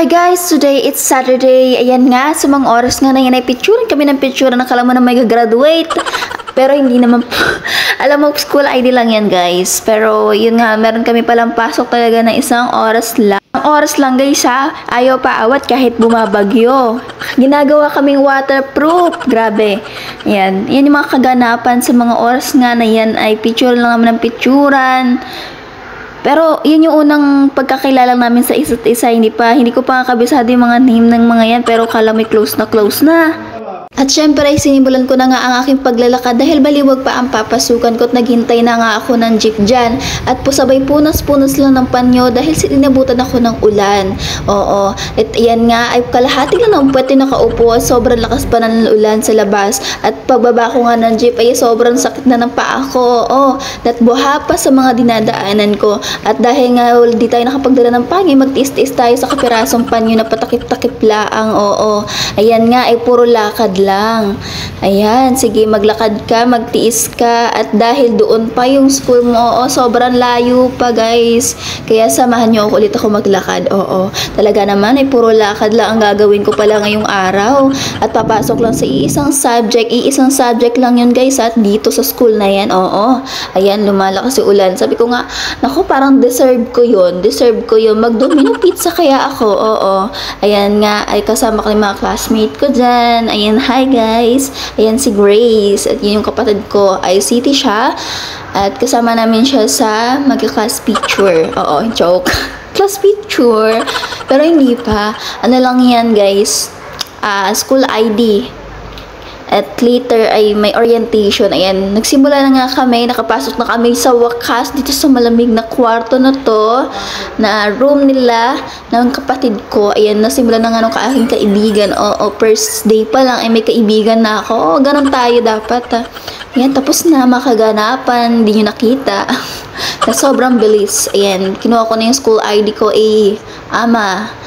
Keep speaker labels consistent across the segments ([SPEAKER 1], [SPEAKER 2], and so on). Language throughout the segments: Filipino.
[SPEAKER 1] Hi guys, today it's Saturday. Ayan nga, sa mga oras nga na yan ay picturean kami ng picture na kala mo na may graduate. Pero hindi naman alam mo, school ID lang yan guys. Pero yun nga, meron kami palang pasok talaga ng isang oras lang. Ang oras lang guys ha, ayaw pa awat kahit bumabagyo. Ginagawa kaming waterproof. Grabe. Yan yung mga kaganapan sa mga oras nga na yan ay picture lang naman ng picturean. Pero yun yung unang pagkakilala namin sa isa't isa. Hindi ko pa kabisado yung mga name ng mga yan, pero kala may close na. At syempre ay sinimulan ko na nga ang aking paglalakad dahil baliwag pa ang papasukan ko at naghintay na nga ako ng jeep dyan. At pusabay punas-punas lang ng panyo dahil sinabutan ako ng ulan. Oo, at yan nga ay kalahati lang ng pwede nakaupo at sobrang lakas pa ng ulan sa labas. At pagbaba ko nga ng jeep ay sobrang sakit na ng paa ko. Natbuha pa sa mga dinadaanan ko. At dahil nga di tayo nakapagdala ng pangin, magtiis-tiis tayo sa kapirasong panyo na patakip-takip laang. Ayan nga ay puro lakad lang. Ayan, sige, maglakad ka, magtiis ka, at dahil doon pa yung school mo, sobrang layo pa guys. Kaya samahan nyo ako ulit ako maglakad. Talaga naman ay puro lakad lang ang gagawin ko pala ngayong araw. At papasok lang sa iisang subject lang yun guys, at dito sa school na yan. Ayan, lumalakas yung ulan. Sabi ko nga, naku, parang deserve ko yun, mag-Domino pizza kaya ako. Ayan nga, ay kasama ko yung mga classmate ko dyan. Ayan, hi guys. Ayan si Grace. At yun yung kapatid ko. Ay City siya. At kasama namin siya sa mag-class picture. Joke. Class picture. Pero hindi pa. Ano lang yan guys. School ID. At later ay may orientation. Ayan, nagsimula na nga kami. Nakapasok na kami sa wakas dito sa malamig na kwarto na to. Na room nila ng kapatid ko. Ayan, nasimula na nga nung aking kaibigan. First day pa lang ay may kaibigan na ako. Ganun tayo dapat. Ayan, tapos na makaganapan. Hindi nyo nakita. Na sobrang bilis. Ayan, kinuha ko na yung school ID ko. Ama.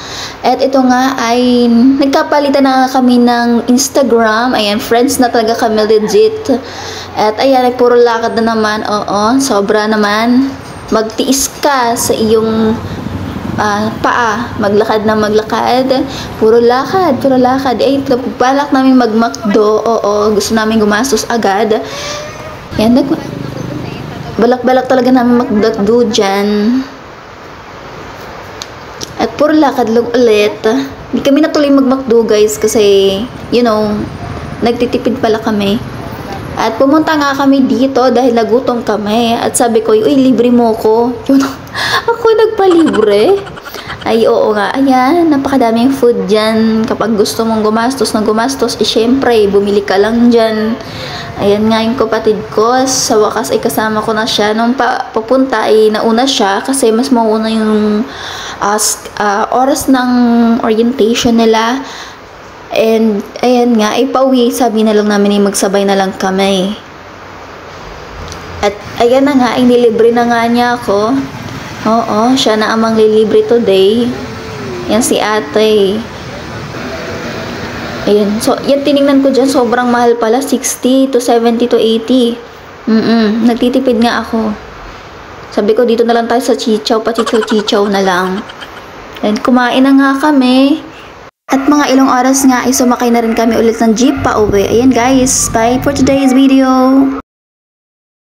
[SPEAKER 1] At ito nga ay nagkapalitan na kami ng Instagram. Ayan, friends na talaga kami legit. At ayan, ay puro lakad na naman. Sobra naman. Magtiis ka sa iyong paa. Maglakad na maglakad. Puro lakad. Ay, balak namin mag-McDo. Gusto namin gumastos agad. Ayan, balak talaga namin mag-McDo dyan. At puro lakad lang ulit. Hindi kami natuloy mag-McDo guys kasi, nagtitipid pala kami. At pumunta nga kami dito dahil nagutom kami. At sabi ko, uy, libre mo ko. Ako nagpalibre. Ay, oo nga. Ayan, napakadaming food dyan. Kapag gusto mong gumastos, syempre, bumili ka lang dyan. Ayan nga yung kapatid ko. Sa wakas ay kasama ko na siya. Nung papunta ay nauna siya kasi mas mauna yung oras ng orientation nila. And ayan nga, ay pauwi. Sabi na lang namin ay magsabay na lang kami. At ayan na nga, ay nilibre na nga niya ako. Siya na amang lilibre today. Yan si ate. Ayan. So, yan tinignan ko dyan. Sobrang mahal pala. 60 to 70 to 80. Nagtitipid nga ako. Sabi ko, dito na lang tayo sa chichaw. Pachichaw-chichaw na lang. And kumain na nga kami. At mga ilang oras nga ay sumakay na rin kami ulit ng jeep pa uwi. Ayan guys. Bye for today's video.